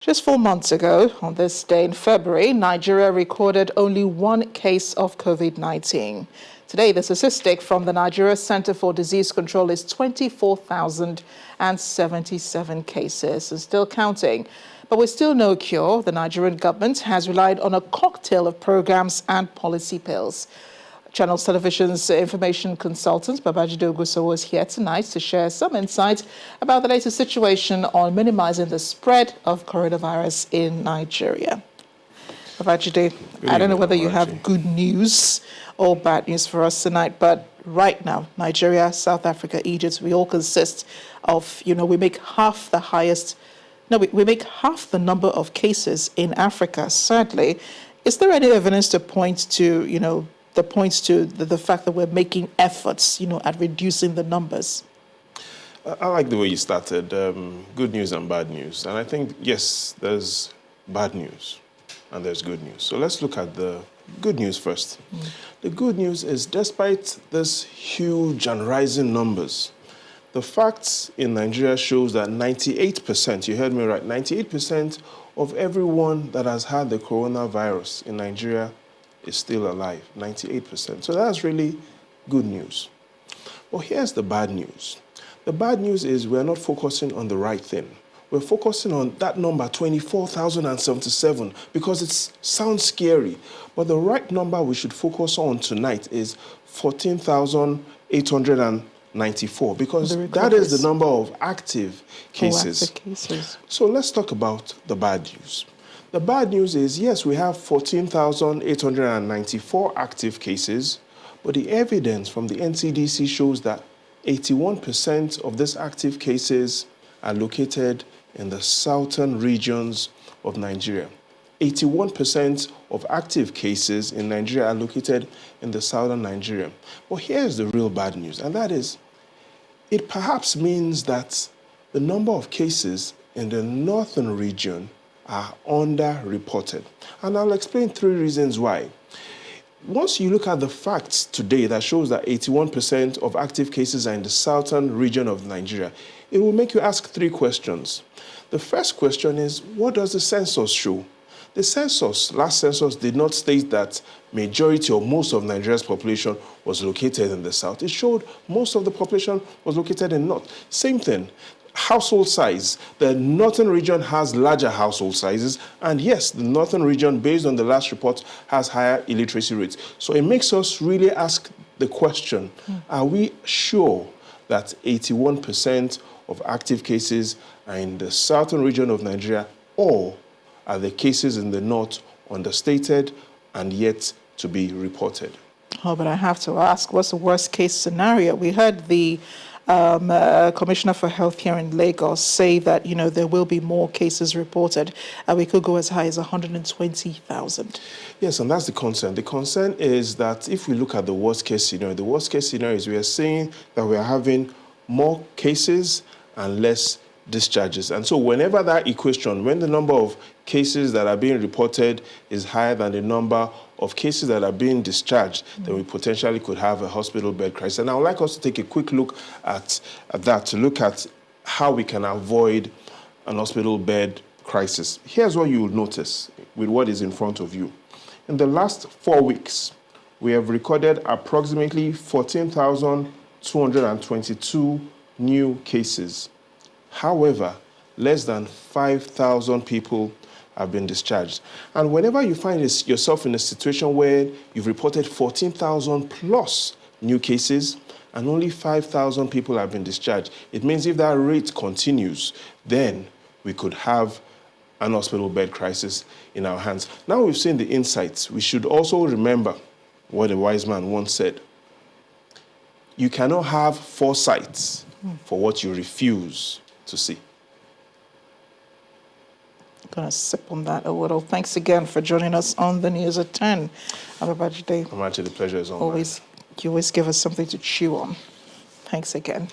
Just 4 months ago, on this day in February, Nigeria recorded only one case of COVID-19. Today, the statistic from the Nigeria Center for Disease Control is 24,077 cases, and still counting. But with still no cure, the Nigerian government has relied on a cocktail of programs and policy pills. Channels Television's information consultant, Babajide Ogunsanwo, is here tonight to share some insights about the latest situation on minimizing the spread of coronavirus in Nigeria. Babajide, I don't know whether you have good news or bad news for us tonight, but right now, Nigeria, South Africa, Egypt, we all consist of, we make half the number of cases in Africa, sadly. Is there any evidence to point to, the fact that we're making efforts, at reducing the numbers? I like the way you started, good news and bad news. And I think, yes, there's bad news and there's good news. So let's look at the good news first. The good news is, despite this huge and rising numbers, the facts in Nigeria shows that 98%, you heard me right, 98% of everyone that has had the coronavirus in Nigeria is still alive, 98%. So that's really good news. Well, here's the bad news. The bad news is we're not focusing on the right thing. We're focusing on that number, 24,077, because it sounds scary. But the right number we should focus on tonight is 14,894, because that is the number of active cases. So let's talk about the bad news. The bad news is, yes, we have 14,894 active cases, but the evidence from the NCDC shows that 81% of these active cases are located in the southern regions of Nigeria. 81% of active cases in Nigeria are located in the southern Nigeria. But here's the real bad news, and that is, it perhaps means that the number of cases in the northern region are underreported. And I'll explain 3 reasons why. Once you look at the facts today that shows that 81% of active cases are in the southern region of Nigeria, it will make you ask 3 questions. The first question is, what does the census show? The census, last census, did not state that majority or most of Nigeria's population was located in the south. It showed most of the population was located in the north. Same thing. Household size. The northern region has larger household sizes, and yes, the northern region, based on the last report, has higher illiteracy rates. So it makes us really ask the question, are we sure that 81% of active cases are in the southern region of Nigeria, or are the cases in the north understated and yet to be reported? Oh, but I have to ask, what's the worst case scenario? We heard the Commissioner for Health here in Lagos say that, there will be more cases reported, and we could go as high as 120,000. Yes, and that's the concern. The concern is that if we look at the worst case scenario, is we are saying that we are having more cases and less discharges. And so whenever that equation, when the number of cases that are being reported is higher than the number of cases that are being discharged, then we potentially could have a hospital bed crisis. And I would like us to take a quick look at that, to look at how we can avoid an hospital bed crisis. Here's what you will notice with what is in front of you. In the last 4 weeks, we have recorded approximately 14,222 new cases. However, less than 5,000 people have been discharged. And whenever you find yourself in a situation where you've reported 14,000 plus new cases and only 5,000 people have been discharged, it means if that rate continues, then we could have an hospital bed crisis in our hands. Now we've seen the insights, we should also remember what a wise man once said. You cannot have foresight for what you refuse to see. I'm going to sip on that a little. Thanks again for joining us on the News at 10. Babajide. Babajide, the pleasure is all mine. You always give us something to chew on. Thanks again.